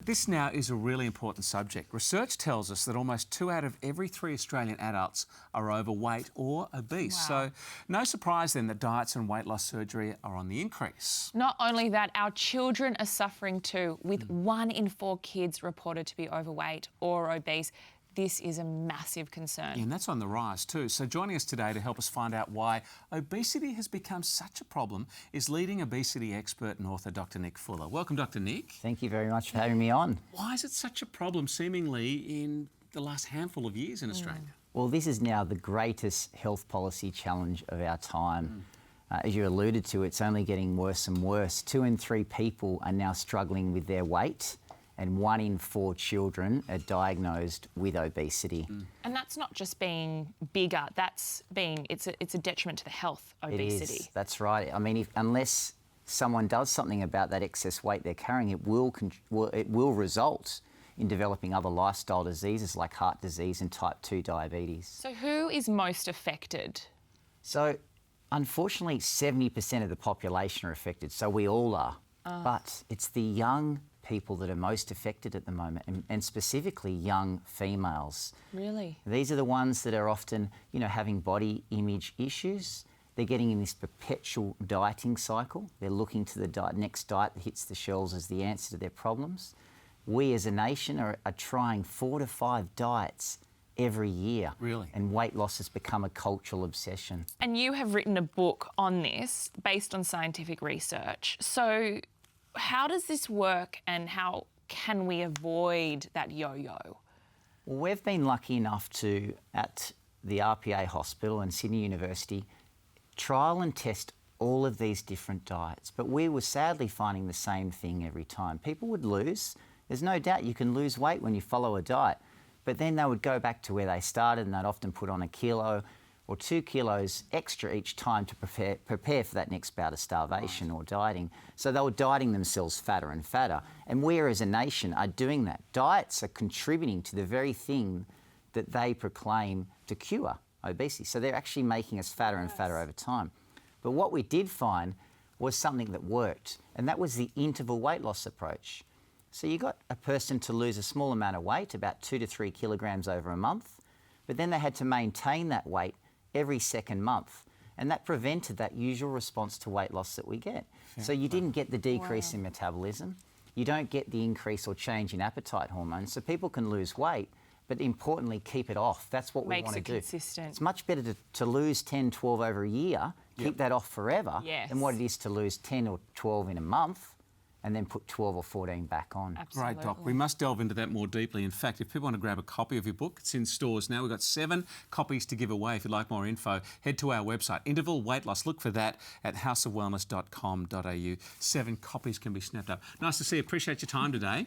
This now is a really important subject. Research tells us that almost 2 out of every 3 Australian adults are overweight or obese. Wow. So no surprise then that diets and weight loss surgery are on the increase. Not only that, our children are suffering too, with 1 in 4 kids reported to be overweight or obese. This is a massive concern. Yeah, and that's on the rise too. So joining us today to help us find out why obesity has become such a problem is leading obesity expert and author Dr. Nick Fuller. Welcome, Dr. Nick. Thank you very much for having me on. Why is it such a problem seemingly in the last handful of years in Australia? Well, this is now the greatest health policy challenge of our time. As you alluded to, it's only getting worse and worse. 2 in 3 people are now struggling with their weight, and 1 in 4 children are diagnosed with obesity. And that's not just being bigger, it's a detriment to the health, obesity. It is, that's right. I mean, unless someone does something about that excess weight they're carrying, it will result in developing other lifestyle diseases like heart disease and type 2 diabetes. So who is most affected? So, unfortunately, 70% of the population are affected, so we all are. But it's the young people that are most affected at the moment, and specifically young females. Really? These are the ones that are often, having body image issues. They're getting in this perpetual dieting cycle. They're looking to the next diet that hits the shelves as the answer to their problems. We as a nation are trying 4 to 5 diets every year. Really? And weight loss has become a cultural obsession. And you have written a book on this based on scientific research. So how does this work and how can we avoid that yo-yo? Well, we've been lucky enough to, at the RPA Hospital and Sydney University, trial and test all of these different diets. But we were sadly finding the same thing every time. People would lose. There's no doubt you can lose weight when you follow a diet. But then they would go back to where they started and they'd often put on 1 kilo or 2 kilos extra each time to prepare for that next bout of starvation or dieting. So they were dieting themselves fatter and fatter. And we as a nation are doing that. Diets are contributing to the very thing that they proclaim to cure obesity. So they're actually making us fatter and fatter over time. But what we did find was something that worked, and that was the interval weight loss approach. So you got a person to lose a small amount of weight, about 2 to 3 kilograms over a month, but then they had to maintain that weight every second month. And that prevented that usual response to weight loss that we get. So you didn't get the decrease in metabolism. You don't get the increase or change in appetite hormones. So people can lose weight, but importantly, keep it off. That's what we want to do. Makes it consistent. It's much better to lose 10, 12 over a year, keep that off forever, than what it is to lose 10 or 12 in a month and then put 12 or 14 back on. Absolutely. Great, Doc. We must delve into that more deeply. In fact, if people want to grab a copy of your book, it's in stores now. We've got 7 copies to give away. If you'd like more info, head to our website, Interval Weight Loss. Look for that at houseofwellness.com.au. 7 copies can be snapped up. Nice to see you. Appreciate your time today.